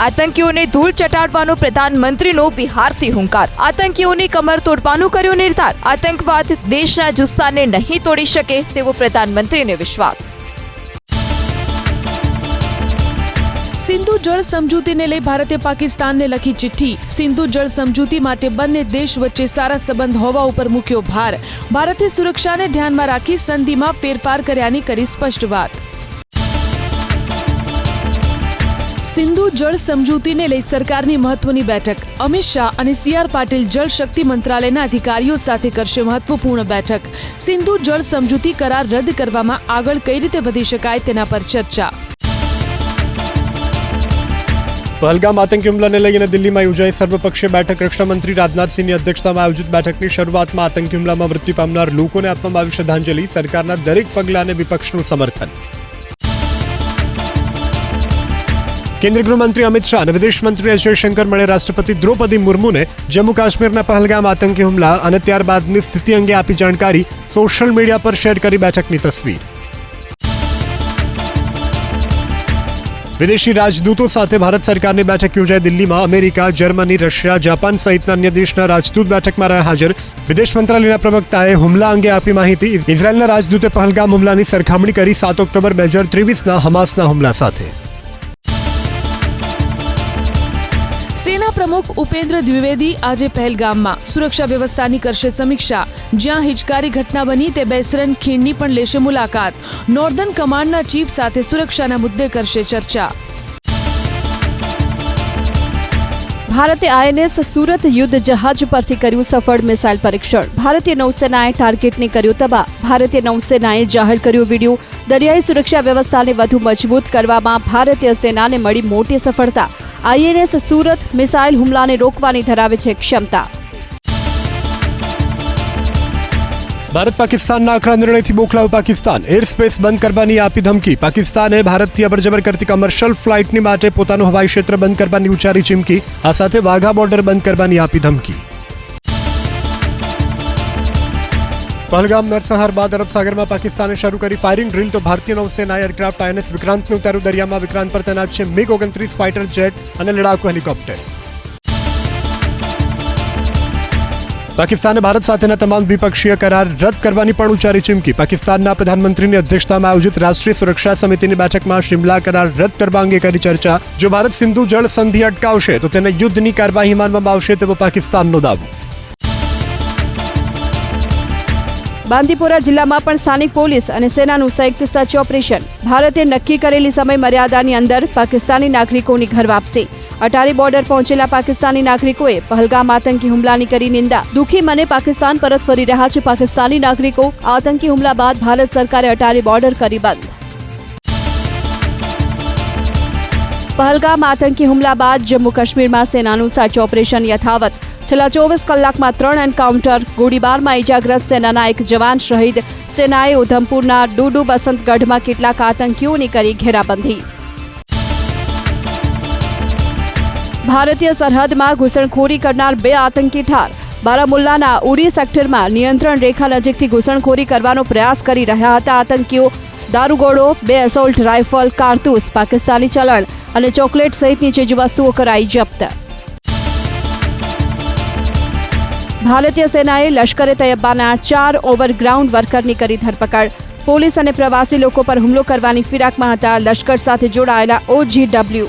આતંકીઓને ધૂળ ચટાડવાનો પ્રધાનમંત્રીનો બિહારથી હુંકાર. આતંકીઓની કમર તોડવાનો કર્યો નિર્ધાર. આતંકવાદ દેશના જુસ્સાને નહીં તોડી શકે તેવો પ્રધાનમંત્રીને વિશ્વાસ. સિંધુ જળ સમજૂતીને લઈ ભારતે પાકિસ્તાનને લખી ચિઠ્ઠી. સિંધુ જળ સમજૂતી માટે બંને દેશ વચ્ચે સારા સંબંધ હોવા ઉપર મૂક્યો ભાર. ભારતે સુરક્ષાને ધ્યાનમાં રાખી સંધિમાં ફેરફાર કર્યાની કરી સ્પષ્ટ વાત. સિંધુ જળ સમજૂતીને લઈ સરકારની મહત્વની બેઠક. અમિત શાહ અને CR પાટીલ જળ શક્તિ મંત્રાલયના અધિકારીઓ સાથે કરશે મહત્વપૂર્ણ બેઠક. સિંધુ જળ સમજૂતી કરાર રદ કરવામાં આગળ કઈ રીતે વધી શકાય તેના પર ચર્ચા. પહલગામ આતંકી હુમલાને લઈને દિલ્હીમાં યોજાઈ સર્વપક્ષીય બેઠક. રક્ષામંત્રી રાજનાથસિંહની અધ્યક્ષતામાં આયોજિત બેઠકની શરૂઆતમાં આતંકી હુમલામાં મૃત્યુ પામનાર લોકોને આપવામાં આવી શ્રદ્ધાંજલિ. સરકારના દરેક પગલાને વિપક્ષનું સમર્થન. કેન્દ્રીય ગૃહમંત્રી અમિત શાહ અને વિદેશ મંત્રી એસ જયશંકર મળે રાષ્ટ્રપતિ દ્રૌપદી મુર્મુને જમ્મુ કાશ્મીરના પહલગામ આતંકી હુમલા અને ત્યારબાદની સ્થિતિ અંગે આપી જાણકારી. સોશિયલ મીડિયા પર શેર કરી બેઠકની તસવીર. વિદેશી રાજદૂતો સાથે ભારત સરકારની બેઠક યોજાઈ દિલ્હીમાં. અમેરિકા, જર્મની, રશિયા, જાપાન સહિતના અન્ય દેશના રાજદૂત બેઠકમાં રહ્યા હાજર. વિદેશ મંત્રાલયના પ્રવક્તાએ હુમલા અંગે આપી માહિતી. ઇઝરાયેલના રાજદૂતે પહલગામ હુમલાની સરખામણી કરી 7 ઓક્ટોબર 2023ના હમાસના હુમલા સાથે. સેના પ્રમુખ ઉપેન્દ્ર દ્વિવેદી આજે પહેલગામમાં સુરક્ષા વ્યવસ્થાની કરશે સમીક્ષા. જ્યાં હિચકારી ઘટના બની તે બેસરન ખીણની પણ લેશે મુલાકાત. નોર્ધન કમાન્ડના ચીફ સાથે સુરક્ષાના મુદ્દે કરશે ચર્ચા. ભારતે INS સુરત યુદ્ધ જહાજ પરથી કર્યું સફળ મિસાઇલ પરીક્ષણ. ભારતીય નૌસેનાએ ટાર્ગેટને કર્યો તબાહ. ભારતીય નૌસેનાએ જાહેર કર્યો વિડીયો. દરિયાઈ સુરક્ષા વ્યવસ્થાને વધુ મજબૂત કરવામાં ભારતીય સેનાને મળી મોટી સફળતા. INS સુરત મિસાઇલ હુમલાને રોકવાની ધરાવે છે ક્ષમતા. ભારત પાકિસ્તાનના આકરા નિર્ણયથી બોખલાયું પાકિસ્તાન. એર સ્પેસ બંધ કરવાની આપી ધમકી. પાકિસ્તાને ભારતથી અવરજવર કરતી કમર્શિયલ ફ્લાઇટની માટે પોતાનું હવાઈ ક્ષેત્ર બંધ કરવાની ઉચ્ચારી ચીમકી. આ સાથે વાઘા બોર્ડર બંધ કરવાની આપી ધમકી. પહલગામ નરસંહાર બાદ અરબ સાગરમાં પાકિસ્તાને શરૂ કરી ફાયરિંગ ડ્રીલ. તો ભારતીય નૌસેનાએ એરક્રાફ્ટ INS વિક્રાંતને ઉતાર્યું દરિયામાં. વિક્રાંત પર તૈનાત છે MiG-29 ફાઇટર જેટ અને લડાકુ હેલિકોપ્ટર. પાકિસ્તાને ભારત સાથેના તમામ દ્વિપક્ષીય કરાર રદ કરવાની પણ ઉચ્ચારી ચીમકી. પાકિસ્તાનના પ્રધાનમંત્રીની અધ્યક્ષતામાં આયોજિત રાષ્ટ્રીય સુરક્ષા સમિતિની બેઠકમાં શિમલા કરાર રદ કરવા અંગે કરી ચર્ચા. જો ભારત સિંધુ જળ સંધિ અટકાવશે તો તેને યુદ્ધની કાર્યવાહી માનવામાં આવશે તેવો પાકિસ્તાનનો દાવો. બાંદીપોરા જિલ્લામાં પણ સ્થાનિક પોલીસ અને સેનાનું સંયુક્ત સર્ચ ઓપરેશન. ભારતે નક્કી કરેલી સમય મર્યાદાની અંદર પાકિસ્તાની નાગરિકોની ઘર વાપસી. અટારી બોર્ડર પહોંચેલા પાકિસ્તાની નાગરિકોએ પહલગામ આતંકી હુમલાની કરી નિંદા. દુઃખી મને પાકિસ્તાન પરત ફરી રહ્યા છે પાકિસ્તાની નાગરિકો. આતંકી હુમલા બાદ ભારત સરકારે અટારી બોર્ડર કરી બંધ. પહલગામ આતંકી હુમલા બાદ જમ્મુ કાશ્મીરમાં સેનાનું સર્ચ ઓપરેશન યથાવત. છેલ્લા 24 કલાકમાં 3 એન્કાઉન્ટર. ગોળીબારમાં ઇજાગ્રસ્ત સેનાના 1 જવાન શહીદ. સેનાએ ઉધમપુરના ડુડુ બસંતગઢમાં કેટલાક આતંકીઓની કરી ઘેરાબંધી. ભારતીય સરહદમાં ઘૂસણખોરી કરનાર 2 આતંકી ઠાર. બારામુલ્લાના ઉરી સેક્ટરમાં નિયંત્રણ રેખા નજીકથી ઘૂસણખોરી કરવાનો પ્રયાસ કરી રહ્યા હતા આતંકીઓ. દારૂગોળો, 2 એસોલ્ટ રાઇફલ, કારતૂસ, પાકિસ્તાની ચલણ અને ચોકલેટ સહિતની ચીજવસ્તુઓ કરાઈ જપ્ત. ભારતીય સેનાએ લશ્કરે તૈયબાના 4 ઓવરગ્રાઉન્ડ વર્કરની કરી ધરપકડ. પોલીસ અને પ્રવાસી લોકો પર હુમલો કરવાની ફિરાકમાં હતા લશ્કર સાથે જોડાયેલા OGW.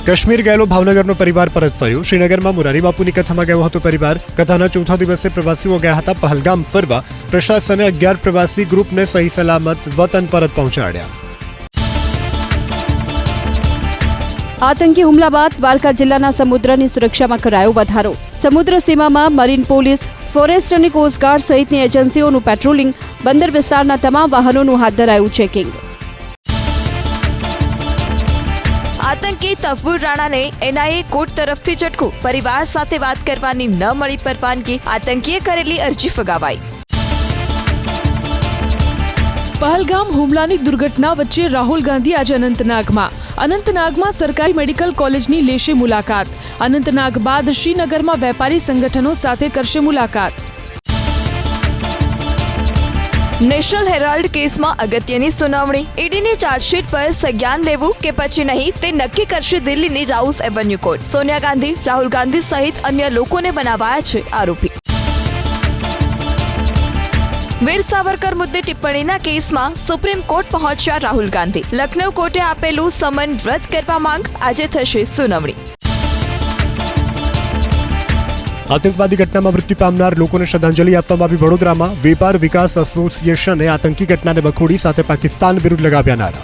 કાશ્મીર ગયેલો ભાવનગરનો પરિવાર પરત ફર્યો. શ્રીનગરમાં મોરારી બાપુની કથામાં ગયો હતો પરિવાર. કથાના ચોથા દિવસે પ્રવાસીઓ ગયા હતા પહલગામ ફરવા. પ્રશાસને 11 પ્રવાસી ગ્રુપને સહી સલામત વતન પરત પહોંચાડ્યા. આતંકી હુમલા બાદ દ્વારકા જિલ્લાના સમુદ્રની સુરક્ષામાં કરાયો વધારો. સમુદ્ર સીમામાં મરીન પોલીસ, ફોરેસ્ટ અને કોસ્ટગાર્ડ સહિતની એજન્સીઓનું પેટ્રોલિંગ. બંદર વિસ્તારના તમામ વાહનોનું હાથ ધરાયું ચેકિંગ. આતંકી તફ્વુર રાણાને NIA કોર્ટ તરફથી ઝટકું. પરિવાર સાથે વાત કરવાની ન મળી પરવાનગી. આતંકીએ કરેલી અરજી ફગાવાઈ. પહલગામ હુમલાની દુર્ઘટના વચ્ચે રાહુલ ગાંધી આજે અનંતનાગમાં સરકારી મેડિકલ કોલેજની લેશે મુલાકાત. અનંતનાગ બાદ શ્રીનગરમાં વેપારી સંગઠનો સાથે કરશે મુલાકાત. નેશનલ હેરાલ્ડ કેસમાં અગત્યની સુનાવણી. ઈડીની ચાર્જશીટ પર સંજ્ઞાન લેવું કે પછી નહીં તે નક્કી કરશે દિલ્હીની rouse avenue court. Sonia Gandhi, Rahul Gandhi સહિત અન્ય લોકોને બનાવાયા છે આરોપી. વીર સાવરકર મુદ્દે ટિપ્પણીના કેસમાં સુપ્રીમ કોર્ટ પહોંચ્યા રાહુલ ગાંધી. લખનઉ કોર્ટે આપેલું સમન રદ કરવા માંગ. આજે થશે સુનાવણી. આતંકવાદી ઘટનામાં મૃત્યુ પામનાર લોકોને શ્રદ્ધાંજલિ આપવામાં આવી. વડોદરામાં વેપાર વિકાસ એસોસિએશને આતંકી ઘટનાને વખોડી સાથે પાકિસ્તાન વિરુદ્ધ લગાવ્યા નારા.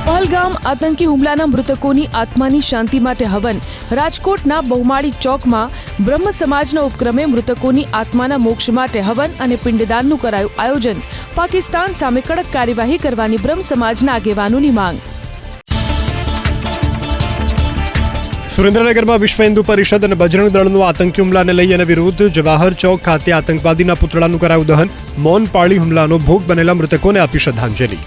પહલગામ આતંકી હુમલાના મૃતકોની આત્માની શાંતિ માટે હવન. રાજકોટના બહુમાળી ચોકમાં બ્રહ્મ સમાજના ઉપક્રમે મૃતકોની આત્માના મોક્ષ માટે હવન અને પિંડદાનનું કરાયું આયોજન. પાકિસ્તાન સામે કડક કાર્યવાહી કરવાની બ્રહ્મ સમાજના આગેવાનોની માંગ. સુરેન્દ્રનગરમાં વિશ્વ હિન્દુ પરિષદ અને બજરંગ દળનો આતંકી હુમલાને લઈ અને વિરુદ્ધ જવાહર ચોક ખાતે આતંકવાદીના પુતળાનું કરાયું દહન. મૌન પાળી હુમલાનો ભોગ બનેલા મૃતકોને આપી શ્રદ્ધાંજલિ.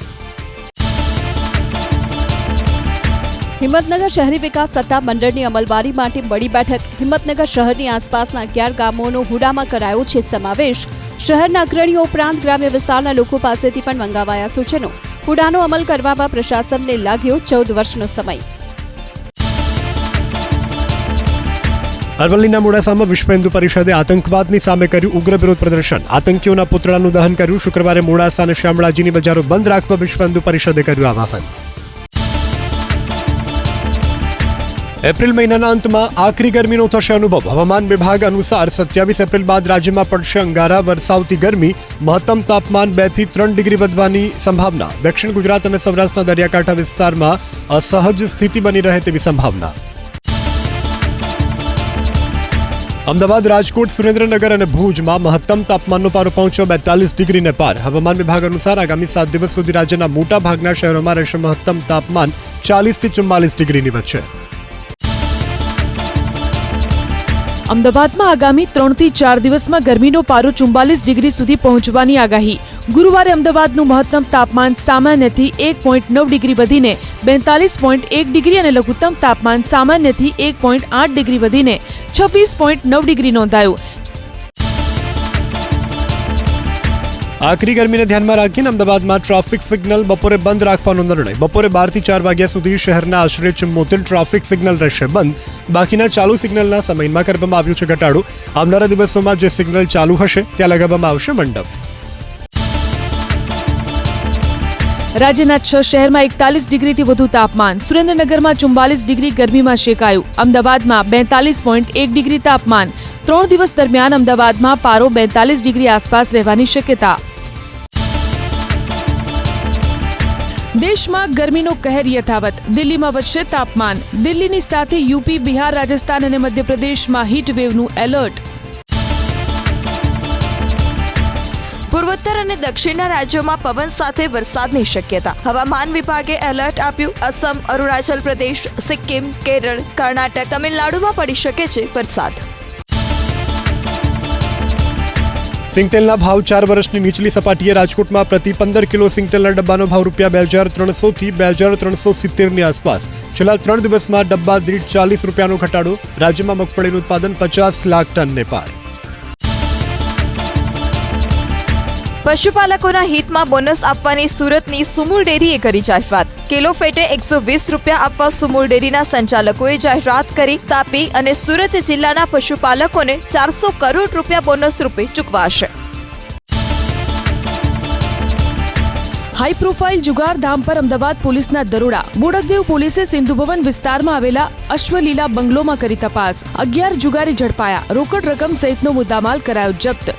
હિંમતનગર શહેરી વિકાસ સત્તા મંડળની અમલવારી માટે બડી બેઠક. હિંમતનગર શહેરની આસપાસના 11 ગામોનો હુડામાં કરાયો છે સમાવેશ. શહેરના અગ્રણીઓ ઉપરાંત ગ્રામ્ય વિસ્તારના લોકો પાસેથી પણ મંગાવાયા સૂચનો. હુડાનો અમલ કરવામાં પ્રશાસનને લાગ્યો 14 વર્ષનો સમય. અરવલ્લીના મોડાસામાં વિશ્વ હિન્દુ પરિષદે આતંકવાદની સામે કર્યું ઉગ્ર વિરોધ પ્રદર્શન. આતંકીઓના પુતળાનું દહન કર્યું. શુક્રવારે મોડાસા અને શામળાજીની બજારો બંધ રાખવા વિશ્વ હિન્દુ પરિષદે કર્યું આહવાન. એપ્રિલ મહિનાના અંતમાં આખરી ગરમીનો થશે અનુભવ. હવામાન વિભાગ અનુસાર 27 એપ્રિલ બાદ રાજ્યમાં પડશે અંગારા વરસાવતી ગરમી. મહત્તમ તાપમાન 2 થી 3 ડિગ્રી વધવાની સંભાવના. દક્ષિણ ગુજરાત અને સૌરાષ્ટ્રના દરિયાકાંઠા વિસ્તારમાં અસહજ સ્થિતિ બની રહે તેવી સંભાવના. અમદાવાદ, રાજકોટ, સુરેન્દ્રનગર અને ભુજમાં મહત્તમ તાપમાનનો પારો પહોંચ્યો 42 ડિગ્રીને પાર. હવામાન વિભાગ અનુસાર આગામી 7 દિવસ સુધી રાજ્યના મોટા ભાગના શહેરોમાં રહેશે મહત્તમ તાપમાન 40 થી 44 ડિગ્રીની વચ્ચે. અમદાવાદમાં આગામી 3 થી 4 દિવસમાં ગરમીનો પારો 44 ડિગ્રી સુધી પહોંચવાની આગાહી. ગુરુવારે અમદાવાદનું મહત્તમ તાપમાન સામાન્યથી 1.9 ડિગ્રી વધીને 42.1 ડિગ્રી અને લઘુત્તમ તાપમાન સામાન્યથી 1.8 ડિગ્રી વધીને 26.9 ડિગ્રી નોંધાયું. આખરી ગરમીને ધ્યાનમાં રાખીને અમદાવાદમાં ટ્રાફિક સિગ્નલ બપોરે બંધ રાખવાનો નિર્ણય. બપોરે 12 થી 4 વાગ્યા સુધી શહેરના આશરે 74 ટ્રાફિક સિગ્નલ રહેશે બંધ. બાકીના ચાલુ સિગ્નલના સમયમાં કરવામાં આવ્યું છે ઘટાડો. આવનારા દિવસોમાં જે સિગ્નલ ચાલુ હશે ત્યાં લગાવવામાં આવશે મંડપ. રાજ્યના 6 શહેરમાં 41 ડિગ્રીથી વધુ તાપમાન. સુરેન્દ્રનગરમાં 44 ડિગ્રી ગરમીમાં શેકાયું. અમદાવાદમાં 42.1 ડિગ્રી તાપમાન. 3 દિવસ દરમિયાન અમદાવાદમાં પારો 42 ડિગ્રી આસપાસ રહેવાની શક્યતા. દેશમાં ગરમીનો કહેર યથાવત. દિલ્હીમાં વધશે તાપમાન. દિલ્હીની સાથે યુપી, બિહાર, રાજસ્થાન અને મધ્યપ્રદેશમાં હીટ વેવનું એલર્ટ. પૂર્વોત્તર અને દક્ષિણના રાજ્યોમાં પવન સાથે વરસાદની શક્યતા. હવામાન વિભાગે એલર્ટ આપ્યું. અસમ, અરુણાચલ પ્રદેશ, સિક્કિમ, કેરળ, કર્ણાટક, તમિલનાડુમાં પડી શકે છે વરસાદ. સિંગતેલના ભાવ 4 વર્ષની નીચલી સપાટીએ. રાજકોટમાં પ્રતિ 15 કિલો સિંગતેલના ડબ્બાનો ભાવ ₹2,300 થી ₹2,370ની આસપાસ. છેલ્લા 3 દિવસમાં ડબ્બા દીઠ 40 રૂપિયાનો ઘટાડો. રાજ્યમાં મગફળીનું ઉત્પાદન 50 લાખ ટનને પાર. પશુપાલકોના હિતમાં બોનસ આપવાની સુરતની સુમુલ ડેરીએ કરી જાહેરાત. કિલો ફેટે 120 રૂપિયા આપવા સુમુલ ડેરીના સંચાલકોએ જાહેરાત કરી. તાપી અને સુરત જિલ્લાના પશુપાલકોને 400 કરોડ રૂપિયા બોનસ રૂપે ચૂકવાશે. હાઈ પ્રોફાઇલ જુગારધામ પર અમદાવાદ પોલીસના દરોડા. બોડકદેવ પોલીસે સિંધુ ભવન વિસ્તારમાં આવેલા અશ્વલીલા બંગલોમાં કરી તપાસ. 11 જુગારી ઝડપાયા. રોકડ રકમ સહિતનો મુદ્દામાલ કરાયો જપ્ત.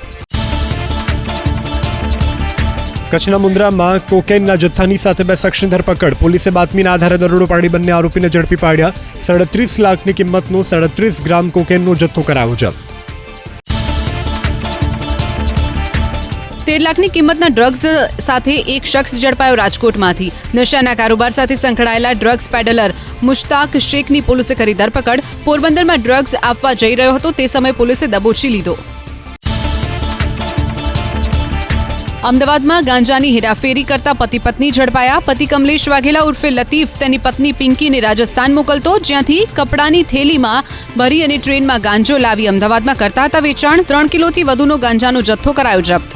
કચ્છના મુન્દ્રામાં કોકેનના જથ્થાની સાથે 2 શખ્સની ધરપકડ. પોલીસે બાતમીના આધારે દરોડો પાડી બંને આરોપીને ઝડપી પાડ્યા. 37 લાખની કિંમતનો 37 ગ્રામ કોકેનનો જથ્થો કરાયો જપ્ત. 13 લાખની કિંમતના ડ્રગ્સ સાથે એક શખ્સ ઝડપાયો રાજકોટમાંથી. નશાના કારોબાર સાથે સંકળાયેલા ડ્રગ્સ પેડલર મુશ્તાક શેખની પોલીસે કરી ધરપકડ. પોરબંદરમાં ડ્રગ્સ આપવા જઈ રહ્યો હતો તે સમયે પોલીસે દબોચી લીધો. અમદાવાદમાં ગાંજાની હેરાફેરી કરતા પતિ પત્ની ઝડપાયા. પતિ કમલેશ વાઘેલા ઉર્ફે લતીફ તેની પત્ની પિંકીને રાજસ્થાન મોકલતો, જ્યાંથી કપડાની થેલીમાં ભરી અને ટ્રેનમાં ગાંજો લાવી અમદાવાદમાં કરતા હતા વેચાણ. 3 કિલોથી વધુનો ગાંજાનો જથ્થો કરાયો જપ્ત.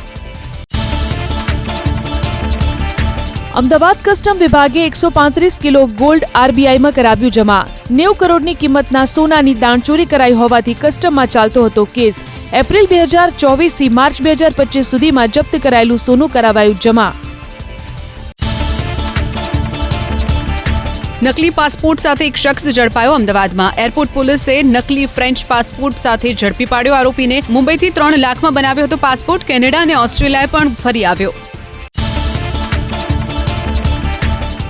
અમદાવાદ કસ્ટમ વિભાગે 135 કિલો ગોલ્ડ આરબીઆઈમાં કરાવ્યું જમા. 90 કરોડની કિંમતના સોનાની દાણચોરી કરાઈ હોવાથી કસ્ટમમાં ચાલતો હતો કેસ. એપ્રિલ 2024 થી માર્ચ 2025 સુધીમાં જપ્ત કરાયેલું સોનું કરાવાયું જમા. નકલી પાસપોર્ટ સાથે એક શખ્સ ઝડપાયો અમદાવાદમાં. એરપોર્ટ પોલીસે નકલી ફ્રેન્ચ પાસપોર્ટ સાથે ઝડપી પાડ્યો આરોપીને. મુંબઈથી 3 લાખમાં બનાવ્યો હતો પાસપોર્ટ. કેનેડા અને ઓસ્ટ્રેલિયાએ પણ ફરી આવ્યો.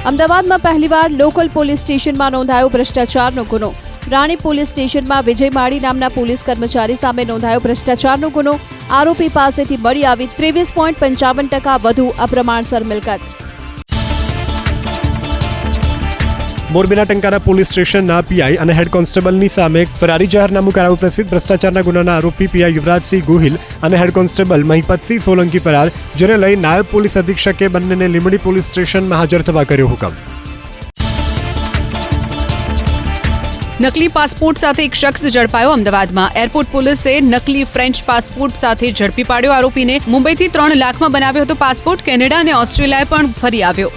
અમદાવાદમાં પહેલીવાર લોકલ પોલીસ સ્ટેશનમાં નોંધાયો ભ્રષ્ટાચારનો ગુનો. રાણી પોલીસ સ્ટેશનમાં વિજય માળી નામના પોલીસ કર્મચારી સામે નોંધાયો ભ્રષ્ટાચારનો ગુનો. આરોપી પાસેથી મળી આવી 23.55% વધુ અપ્રમાણસર મિલકત. મોરબીના ટંકારા પોલીસ સ્ટેશનના પીઆઈ અને હેડ કોન્સ્ટેબલની સામે ફરારી જાહેરનામું કરાયું પ્રસિદ્ધ. ભ્રષ્ટાચારના ગુનાના આરોપી પીઆઈ યુવરાજસિંહ ગોહિલ અને હેડ કોન્સ્ટેબલ મહિપતસિંહ સોલંકી ફરાર, જેને લઈ નાયબ પોલીસ અધિક્ષકે બંનેને લીંબડી પોલીસ સ્ટેશનમાં હાજર થવા કર્યો હુકમ. નકલી પાસપોર્ટ સાથે એક શખ્સ ઝડપાયો અમદાવાદમાં. એરપોર્ટ પોલીસે નકલી ફ્રેન્ચ પાસપોર્ટ સાથે ઝડપી પાડ્યો આરોપીને. મુંબઈથી 3 લાખમાં બનાવ્યો હતો પાસપોર્ટ. કેનેડા અને ઓસ્ટ્રેલિયાએ પણ ફરી આવ્યો.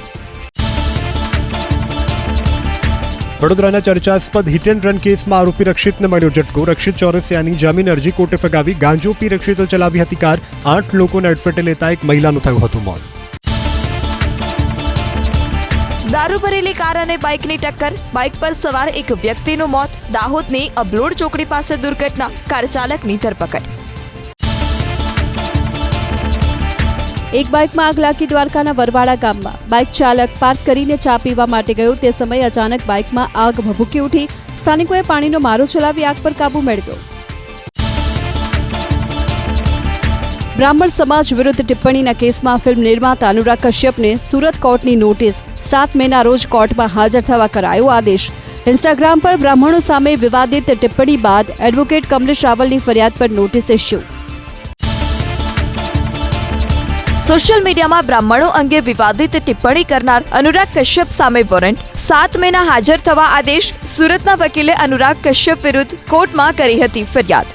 વડોદરાના ચર્ચાસ્પદ હિટ એન્ડ રન કેસમાં આરોપી રક્ષિતને મળ્યો ઝટકો. રક્ષિત ચોરસિયાની જામીન અરજી કોર્ટે ફગાવી. ગાંજો પી રક્ષિતે ચલાવી હતી કાર. 8 લોકોને અડફેટે લેતા એક મહિલાનું થયું હતું મોત. દારૂ ભરેલી કાર અને બાઇકની ટક્કર. બાઇક પર સવાર એક વ્યક્તિનું મોત. દાહોદની અબલોડ ચોકડી પાસે દુર્ઘટના. કાર ચાલકની ધરપકડ. એક બાઇકમાં આગ લાગી દ્વારકાના વરવાડા ગામમાં. બાઇક ચાલક પાર્ક કરીને ચા પીવા માટે ગયો તે સમયે અચાનક બાઇકમાં આગ ભભૂકી ઉઠી. સ્થાનિકોએ પાણીનો મારો ચલાવી આગ પર કાબૂ મેળવ્યો. બ્રાહ્મણ સમાજ વિરુદ્ધ ટિપ્પણીના કેસમાં ફિલ્મ નિર્માતા અનુરાગ કશ્યપને સુરત કોર્ટની નોટિસ. 7 મેના રોજ કોર્ટમાં હાજર થવા કરાયો આદેશ. ઇન્સ્ટાગ્રામ પર બ્રાહ્મણો સામે વિવાદિત ટિપ્પણી બાદ એડવોકેટ કમલેશ રાવલની ફરિયાદ પર નોટિસ ઇસ્યુ. સોશિયલ મીડિયામાં બ્રાહ્મણો અંગે વિવાદિત ટિપ્પણી કરનાર અનુરાગ કશ્યપ સામે વોરંટ. 7 મેના હાજર થવા આદેશ. સુરતના વકીલે અનુરાગ કશ્યપ વિરુદ્ધ કોર્ટમાં કરી હતી ફરિયાદ.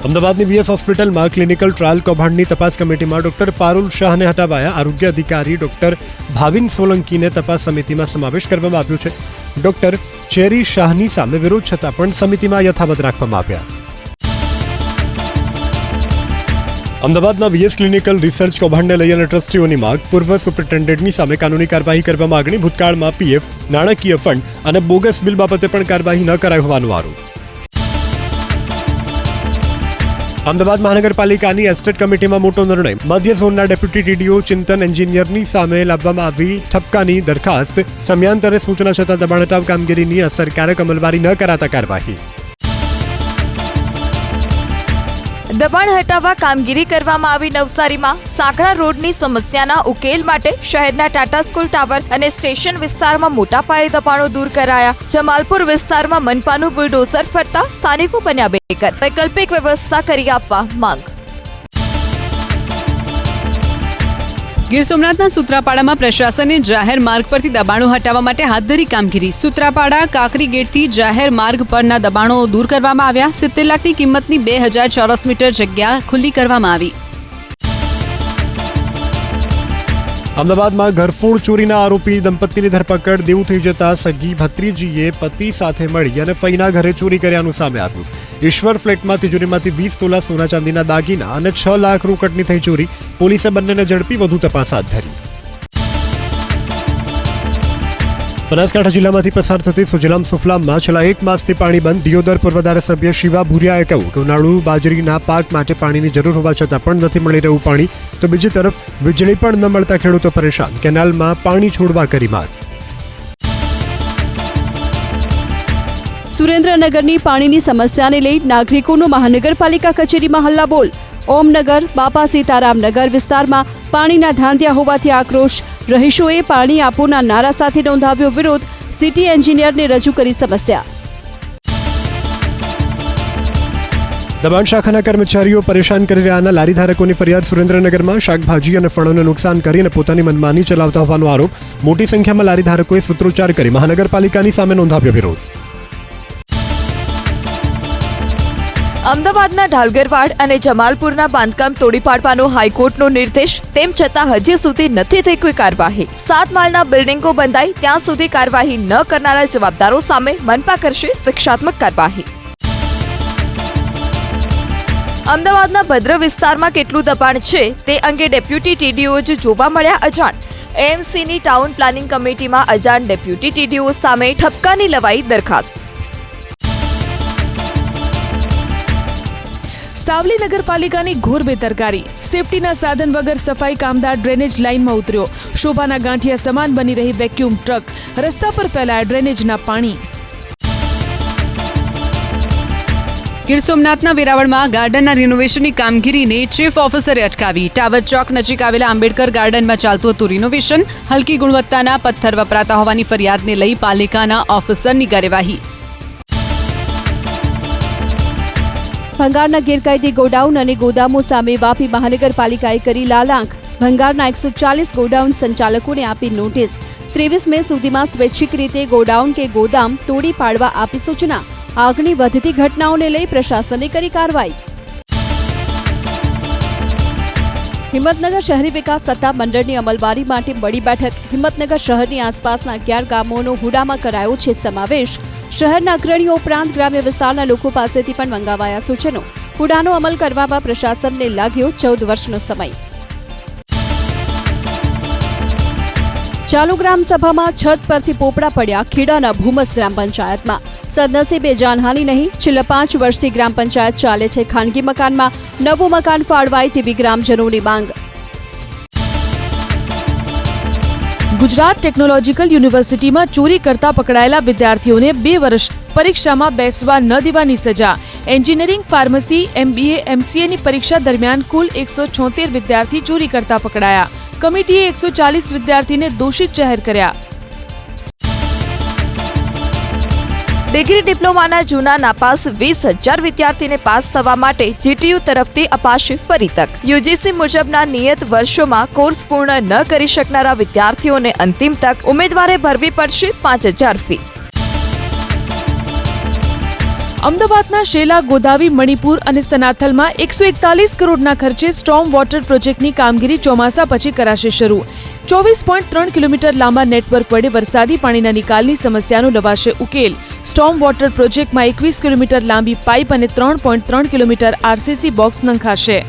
અમદાવાદની વીએસ હોસ્પિટલમાં ક્લિનિકલ ટ્રાયલ કૌભાંડની તપાસ કમિટીમાં ડોક્ટર પારુલ શાહને હટાવાયા. આરોગ્ય અધિકારી ડોક્ટર ભાવિન સોલંકીને તપાસ સમિતિમાં સમાવેશ કરવામાં આવ્યો છે. ડોક્ટર ચેરી શાહની સામે વિરોધ છતાં પણ સમિતિમાં યથાવત રાખવામાં આવ્યા. અમદાવાદના વીએસ ક્લિનિકલ રિસર્ચ કૌભાંડને લઈ અને ટ્રસ્ટીઓની માંગ. પૂર્વ સુપ્રિન્ટેન્ડન્ટની સામે કાનૂની કાર્યવાહી કરવા માંગણી. ભૂતકાળમાં પીએફ, નાણાકીય ફંડ અને બોગસ બિલ બાબતે પણ કાર્યવાહી ન કરાઈ હોવાનો આરોપ. અમદાવાદ મહાનગરપાલિકાની એસ્ટેટ કમિટીમાં મોટો નિર્ણય. મધ્ય ઝોનના ડેપ્યુટી ટીડીઓ ચિંતન એન્જિનિયરની સામે લાવવામાં આવી ઠપકાની દરખાસ્ત. સમયાંતરે સૂચના છતાં દબાણ હટાવ કામગીરીની અસરકારક અમલવારી ન કરાતા કાર્યવાહી. દબાણ હટાવવા કામગીરી કરવામાં આવી. નવસારીમાં સાંકડા રોડની સમસ્યાના ઉકેલ માટે શહેરના ટાટા સ્કૂલ ટાવર અને સ્ટેશન વિસ્તારમાં મોટા પાયે દબાણો દૂર કરાયા. જમાલપુર વિસ્તારમાં મનપાનું બુલડોઝર ફરતા સ્થાનિકો બન્યા બેઘર. વૈકલ્પિક વ્યવસ્થા કરી આપવા માંગ. ગીર સોમનાથના સૂત્રાપાડામાં પ્રશાસને જાહેર માર્ગ પરથી દબાણો હટાવવા માટે હાથ ધરી કામગીરી. સૂત્રાપાડા કાકરી ગેટથી જાહેર માર્ગ પરના દબાણો દૂર કરવામાં આવ્યા. 70 લાખની કિંમતની 2000 ચોરસ મીટર જગ્યા ખુલ્લી કરવામાં આવી. અમદાવાદમાં ઘરફોડ ચોરીના આરોપી દંપતીની ધરપકડ. દેવું થઈ જતા સગી ભત્રીજીએ પતિ સાથે મળી અને ફઈના ઘરે ચોરી કર્યાનું સામે આવ્યું. ઈશ્વર ફ્લેટમાં તિજોરીમાંથી 20 તોલા સોના ચાંદીના દાગીના અને 6 લાખ રોકડની થઈ ચોરી. પોલીસે બંનેને ઝડપી વધુ તપાસ હાથ ધરી. બનાસકાંઠા જિલ્લામાંથી પસાર થતી સુજલામ સુફલામમાં છેલ્લા 1 માસથી પાણી બંધ. દિયોદર પૂર્વ ધારાસભ્ય શિવા ભુરિયાએ કહ્યું કે ઉનાળુ બાજરીના પાક માટે પાણીની જરૂર હોવા છતાં પણ નથી મળી રહ્યું પાણી. તો બીજી તરફ વીજળી પણ ન મળતા ખેડૂતો પરેશાન. કેનાલમાં પાણી છોડવા કરી માંગ. સુરેન્દ્રનગરની પાણીની સમસ્યાને લઈ નાગરિકોનો મહાનગરપાલિકા કચેરીમાં હલ્લાબોલ. ઓમનગર, બાપા સીતારામનગર વિસ્તારમાં પાણીના ધાંધિયા હોવાથી આક્રોશ. રહીશોએ પાણી આપોના નારા સાથે નોંધાવ્યો વિરોધ. સિટી એન્જિનિયરને રજૂ કરી સમસ્યા. દબાણ શાખાના કર્મચારીઓ પરેશાન કરી રહ્યાના લારી ધારકોની ફરિયાદ સુરેન્દ્રનગરમાં શાકભાજી અને ફળોને નુકસાન કરીને પોતાની મનમાની ચલાવતા હોવાનો આરોપ મોટી સંખ્યામાં લારી ધારકોએ સૂત્રોચ્ચાર કરી મહાનગરપાલિકાની સામે નોંધાવ્યો વિરોધ અમદાવાદના ઢાલગરવાડ અને જમાલપુરના બાંધકામ તોડી પાડવાનો હાઈકોર્ટનો નિર્દેશ, તેમ છતાં હજી સુધી નથી થઈ કોઈ કાર્યવાહી. 7 માળના બિલ્ડિંગો બંધાય ત્યાં સુધી કાર્યવાહી ન કરનારા જવાબદારો સામે મનપા કરશે શિક્ષાત્મક કાર્યવાહી. અમદાવાદના ભદ્ર વિસ્તારમાં કેટલું દબાણ છે તે અંગે ડેપ્યુટી ટીડીઓ જ જોવા મળ્યા અજાણ. એએમસીની ટાઉન પ્લાનિંગ કમિટીમાં અજાણ ડેપ્યુટી ટીડીઓ સામે ઠપકાની લવાઈ દરખાસ્ત. સાવલી નગરપાલિકાની ઘોર બેદરકારી. સેફટીના સાધન વગર સફાઈ કામદાર ડ્રેનેજ લાઇનમાં ઉતર્યો. શોભાના ગાંઠિયા સમાન બની રહી વેક્યુમ ટ્રક. રસ્તા પર ફેલાયા ડ્રેનેજના પાણી. ગીર સોમનાથના વેરાવળમાં ગાર્ડનના રિનોવેશનની કામગીરીને ચીફ ઓફિસરે અટકાવી. ટાવર ચોક નજીક આવેલા આંબેડકર ગાર્ડનમાં ચાલતું હતું રિનોવેશન. હલકી ગુણવત્તાના પથ્થર વપરાતા હોવાની ફરિયાદને લઈ પાલિકાના ઓફિસરની કાર્યવાહી. ભંગારના ગેરકાયદે ગોડાઉન અને ગોદામો સામે વાપી મહાનગરપાલિકાએ કરી લાલ આંખ. ભંગારના 140 ગોડાઉન સંચાલકોને આપી નોટિસ. 23 મે સુધીમાં સ્વૈચ્છિક રીતે ગોડાઉન કે ગોદામ તોડી પાડવા આપી સૂચના. આગની વધતી ઘટનાઓને લઈ પ્રશાસને કરી કાર્યવાહી. હિંમતનગર શહેરી વિકાસ સત્તા મંડળની અમલવારી માટે બડી બેઠક. હિંમતનગર શહેરની આસપાસના 11 ગામોનો હુડામાં કરાયો છે સમાવેશ. શહેરના અગ્રણીઓ ઉપરાંત ગ્રામ્ય વિસ્તારના લોકો પાસેથી પણ મંગાવાયા સૂચનો. હુડાનો અમલ કરવામાં પ્રશાસનને લાગ્યો 14 વર્ષનો સમય. ચાલુ ગ્રામસભામાં છત પરથી પોપડા પડ્યા ખેડાના ભૂમસ ગ્રામ પંચાયતમાં. સદનસીબે જાનહાની નહીં. છેલ્લા 5 વર્ષથી ગ્રામ પંચાયત ચાલે છે ખાનગી મકાનમાં. નવું મકાન ફાળવાય તેવી ગ્રામજનોની માંગ. ગુજરાત ટેકનોલોજીકલ યુનિવર્સિટીમાં ચોરી કરતા પકડાયેલા વિદ્યાર્થીઓને 2 વર્ષ પરીક્ષામાં બેસવા ન દેવાની સજા. એન્જિનિયરિંગ, ફાર્મસી, MBA, MCAની પરીક્ષા દરમિયાન કુલ 176 વિદ્યાર્થી ચોરી કરતા પકડાયા. કમિટીએ 140 વિદ્યાર્થીને દોષિત જાહેર કર્યા. ડિગ્રી ડિપ્લોમાના જૂના નાપાસ 20,000 વિદ્યાર્થીને પાસ થવા માટે GTU તરફથી અપાશે ફરી તક. યુજીસી મુજબના નિયત વર્ષોમાં કોર્સ પૂર્ણ ન કરી શકનારા વિદ્યાર્થીઓને અંતિમ તક. ઉમેદવારે ભરવી પડશે 5,000 ફી. અમદાવાદના શેલા, ગોદાવી, મણિપુર અને સનાથલમાં 141 કરોડના ખર્ચે સ્ટોર્મ વોટર પ્રોજેક્ટની કામગીરી ચોમાસા પછી કરાશે શરૂ. 24.3 કિલોમીટર લાંબા નેટવર્ક વડે વરસાદી પાણીના નિકાલની સમસ્યાનો લવાશે ઉકેલ. સ્ટોર્મ વોટર પ્રોજેક્ટમાં 21 કિલોમીટર લાંબી પાઇપ અને 3.3 કિલોમીટર RCC બોક્સ નંખાશે.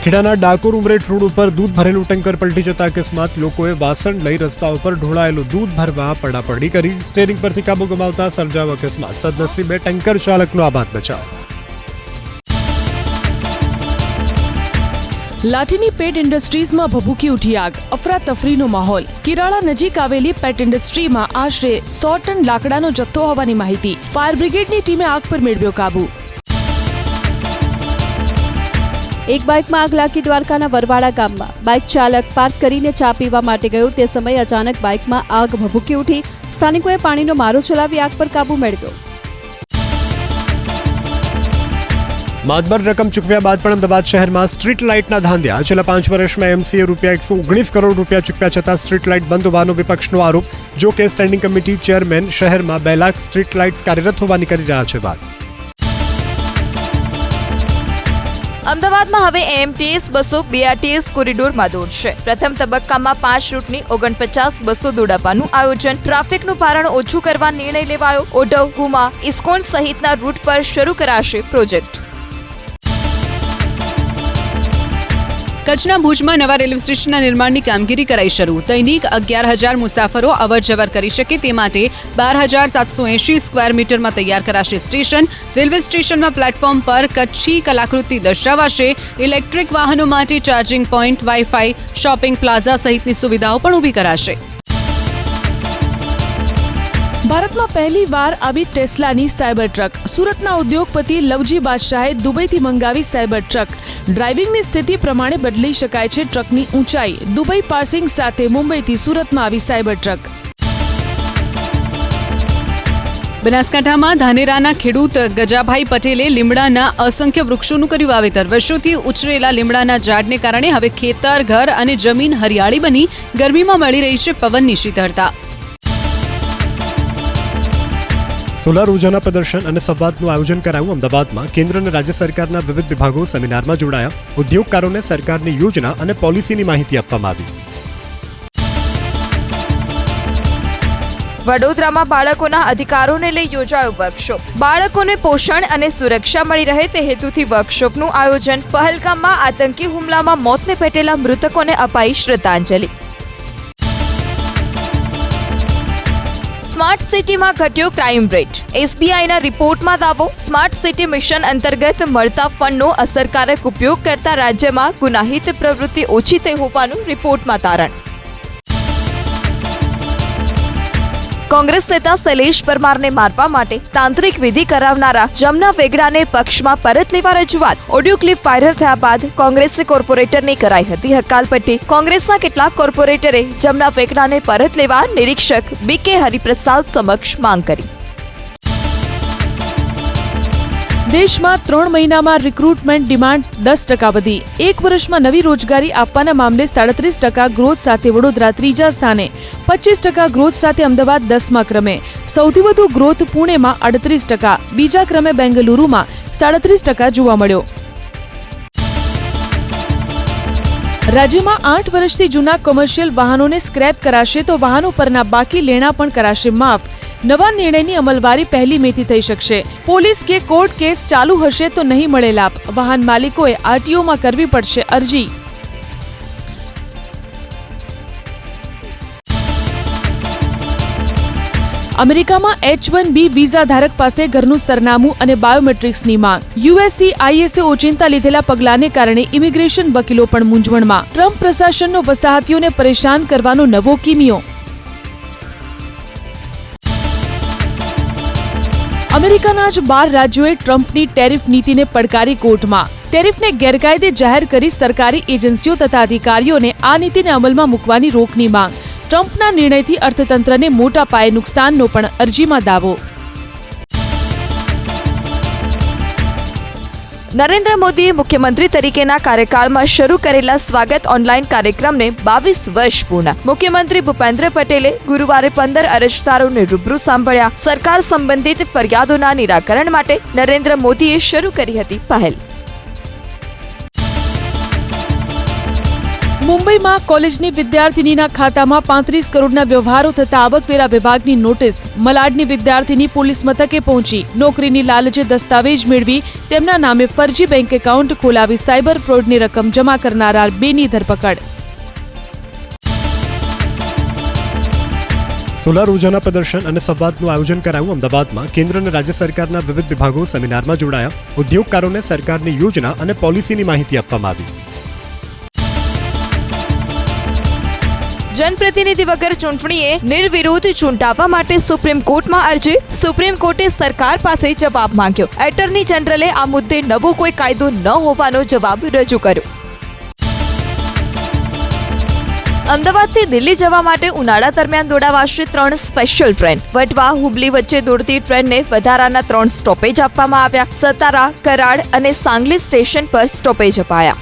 ખેડાના ડાકોર ઉમરેઠ રોડ ઉપર દૂધ ભરેલું ટેન્કર પલટી જતા અકસ્માત. લોકોએ વાસણ લઈ રસ્તા ઉપર ઢોળાયેલું દૂધ ભરવા પડાપડી કરી. સ્ટેરિંગ પરથી કાબુ ગુમાવતા સર્જાયો અકસ્માત. સદનસીબે ટેન્કર ચાલકનો આબાદ બચાવ. લાઠીની પેટ ઇન્ડસ્ટ્રીઝમાં ભભૂકી ઉઠી આગ. અફરાતફરીનો માહોલ. કિરાળા નજીક આવેલી પેટ ઇન્ડસ્ટ્રીમાં આશરે 100 ટન લાકડાનો જથ્થો હોવાની માહિતી. ફાયર બ્રિગેડની ટીમે આગ પર મેળવ્યો કાબુ. એક બાઇકમાં આગ લાગી દ્વારકાના વરવાડા ગામમાં. બાઇક ચાલક પાર્ક કરીને ચા પીવા માટે ગયો તે સમયે અચાનક બાઇકમાં આગ ભભૂકી ઉઠી. સ્થાનિકોએ પાણીનો મારો ચલાવી આગ પર કાબુ મેળવ્યો. માતબર રકમ ચૂકવ્યા બાદ પણ અમદાવાદ શહેરમાં સ્ટ્રીટ લાઇટના ધાંધ્યા. છેલ્લા 5 વર્ષમાં MCA રૂપિયા 119 કરોડ રૂપિયા ચૂકવ્યા છતાં સ્ટ્રીટ લાઇટ બંધ હોવાનો વિપક્ષનો આરોપ. જો કે સ્ટેન્ડિંગ કમિટી ચેરમેન શહેરમાં 2 લાખ સ્ટ્રીટ લાઇટ્સ કાર્યરત હોવાની કરી રહ્યા છે વાત. અમદાવાદમાં હવે AMTS બસો BRTS કોરિડોરમાં દોડશે. પ્રથમ તબક્કામાં 5 રૂટની 49 બસો દોડાવવાનું આયોજન. ટ્રાફિકનું ભારણ ઓછું કરવા નિર્ણય લેવાયો. ઓઢવ, હુમા, ઇસ્કોન સહિતના રૂટ પર શરૂ કરાશે પ્રોજેક્ટ. કચ્છના ભુજમાં નવા રેલવે સ્ટેશનના નિર્માણની કામગીરી કરાઈ શરૂ. દૈનિક 11,000 મુસાફરો અવરજવર કરી શકે તે માટે 12,780 સ્ક્વેર મીટરમાં તૈયાર કરાશે સ્ટેશન. રેલવે સ્ટેશનમાં પ્લેટફોર્મ પર કચ્છી કલાકૃતિ દર્શાવાશે. ઇલેક્ટ્રિક વાહનો માટે charging point, wifi, shopping plaza સહિતની સુવિધાઓ પણ ઊભી કરાશે. ભારતમાં પહેલીવાર આવી ટેસ્લાની સાયબર ટ્રક. સુરતના ઉદ્યોગપતિ લવજી બાદશાહે દુબઈથી મંગાવી સાયબર ટ્રક. ડ્રાઇવિંગની સ્થિતિ પ્રમાણે બદલી શકાય છે ટ્રકની ઊંચાઈ. દુબઈ પાર્સિંગ સાથે મુંબઈથી સુરતમાં આવી સાયબર ટ્રક. બનાસકાંઠામાં ધાનેરાના ખેડૂત ગજાભાઈ પટેલે લીમડાના અસંખ્ય વૃક્ષોનું કર્યું વાવેતર. વર્ષોથી ઉછરેલા લીમડાના ઝાડને કારણે હવે ખેતર, ઘર અને જમીન હરિયાળી બની ગરમીમાં મળી રહી છે પવનની શીતળતા. સોલાર ઉર્જાના પ્રદર્શન અને સંવાદનું આયોજન કરાયું અમદાવાદમાં. કેન્દ્ર અને રાજ્ય સરકારના વિવિધ વિભાગો સેમિનારમાં જોડાયા. ઉદ્યોગકારોને સરકારની યોજના અને પોલિસીની માહિતી આપવામાં આવી. વડોદરામાં બાળકોના અધિકારોને લઈ યોજાયો વર્કશોપ. બાળકોને પોષણ અને સુરક્ષા મળી રહે તે હેતુથી વર્કશોપનું આયોજન. પહલગામમાં આતંકી હુમલામાં મોતને ભેટેલા મૃતકોને અપાઈ શ્રદ્ધાંજલિ. સ્માર્ટ સિટીમાં ઘટ્યો ક્રાઇમ રેટ. એસબીઆઈના રિપોર્ટમાં દાવો. સ્માર્ટ સિટી મિશન અંતર્ગત મળતા ફંડનો અસરકારક ઉપયોગ કરતા રાજ્યમાં ગુનાહિત પ્રવૃત્તિ ઓછી થઈ હોવાનું રિપોર્ટમાં તારણ. કોંગ્રેસ નેતા શૈલેષ પરમારને મારવા માટે તાંત્રિક વિધિ કરાવનારા જમના વેગડાને પક્ષમાં પરત લેવા રજૂઆત. ઓડિયો ક્લિપ વાયરલ થયા બાદ કોંગ્રેસી કોર્પોરેટરની કરાઈ હતી હકાલપટ્ટી. કોંગ્રેસના કેટલાક કોર્પોરેટરે જમના વેગડાને પરત લેવા નિરીક્ષક BK હરિપ્રસાદ સમક્ષ માંગ કરી. દેશમાં 3 મહિનામાં રિક્રુટમેન્ટ ડિમાન્ડ 10% વધી. 1 વર્ષમાં નવી રોજગારી આપવાના મામલે 37% ગ્રોથ સાથે વડોદરા ત્રીજા સ્થાને, 25% ગ્રોથ સાથે અમદાવાદ 10મા ક્રમે. સૌથી વધુ ગ્રોથ પુણેમાં 38%, બીજા ક્રમે બેંગલુરુમાં 37% જોવા મળ્યો. રાજ્યમાં 8 વર્ષથી જૂના કોમર્શિયલ વાહનોને સ્ક્રેપ કરાશે તો વાહનો પરના બાકી લેણા પણ કરાશે માફ. નવા નિર્ણયની અમલવારી 1 મેથી થઈ શકશે. પોલીસ કે કોર્ટ કેસ ચાલુ હશે તો નહીં મળે લાભ. વાહન માલિકોએ આરટીઓમાં કરવી પડશે અરજી. અમેરિકામાં H-1B વિઝા ધારક પાસે ઘરનું સરનામું અને બાયોમેટ્રિક્સની માંગ. USCIS ઓચિંતા લીધેલા પગલાંને કારણે ઇમિગ્રેશન વકીલો પણ મૂંઝવણમાં. ટ્રમ્પ પ્રશાસનનો વસાહતીઓને પરેશાન કરવાનો નવો કિમિયો. અમેરિકાના જ 12 રાજ્યોએ ટ્રમ્પની ટેરિફ નીતિને પડકારી કોર્ટમાં. ટેરિફને ગેરકાયદે જાહેર કરી સરકારી એજન્સીઓ તથા અધિકારીઓને આ નીતિને અમલમાં મૂકવાની રોકની માંગ. ટ્રમ્પના નિર્ણયથી અર્થતંત્રને મોટા પાયે નુકસાનનો પણ અરજીમાં દાવો. નરેન્દ્ર મોદીએ મુખ્યમંત્રી તરીકેના કાર્યકાળમાં શરૂ કરેલા સ્વાગત ઓનલાઈન કાર્યક્રમને 22 વર્ષ પૂર્ણ. મુખ્યમંત્રી ભૂપેન્દ્ર પટેલે ગુરુવારે 15 અરજદારોને રૂબરૂ સાંભળ્યા. સરકાર સંબંધિત ફરિયાદોના નિરાકરણ માટે નરેન્દ્ર મોદીએ શરૂ કરી હતી પહેલ. મુંબઈમાં કોલેજની વિદ્યાર્થીનીના ખાતામાં 35 કરોડના વ્યવહારો થતા આવકવેરા વિભાગની નોટિસ. મલાડની વિદ્યાર્થીની પોલીસ મથકે પહોંચી. નોકરીની લાલચે દસ્તાવેજ મેળવી તેમના નામે ફરજી બેંક એકાઉન્ટ ખોલાવી સાયબર ફ્રોડની રકમ જમા કરનારા 2ની ધરપકડ. સોલાર ઉર્જાના પ્રદર્શન અને સંવાદનું આયોજન કરાયું અમદાવાદમાં. કેન્દ્ર અને રાજ્ય સરકારના વિવિધ વિભાગો સેમિનારમાં જોડાયા. ઉદ્યોગકારોને સરકારની યોજના અને પોલિસીની માહિતી આપવામાં આવી. જનપ્રતિનિધિ વગર ચૂંટણીએ નિર્વિરોધ ચૂંટાવવા માટે સુપ્રીમ કોર્ટમાં અરજી. સુપ્રીમ કોર્ટે સરકાર પાસે જવાબ માંગ્યો. એટર્ની જનરલે આ મુદ્દે નવો કોઈ કાયદો ન હોવાનો જવાબ રજૂ કર્યો. અમદાવાદથી દિલ્હી જવા માટે ઉનાળા દરમિયાન દોડાવાશે 3 સ્પેશિયલ ટ્રેન. વટવા હુબલી વચ્ચે દોડતી ટ્રેનને વધારાના 3 સ્ટોપેજ આપવામાં આવ્યા. સતારા, કરાડ અને સાંગલી સ્ટેશન પર સ્ટોપેજ અપાયા.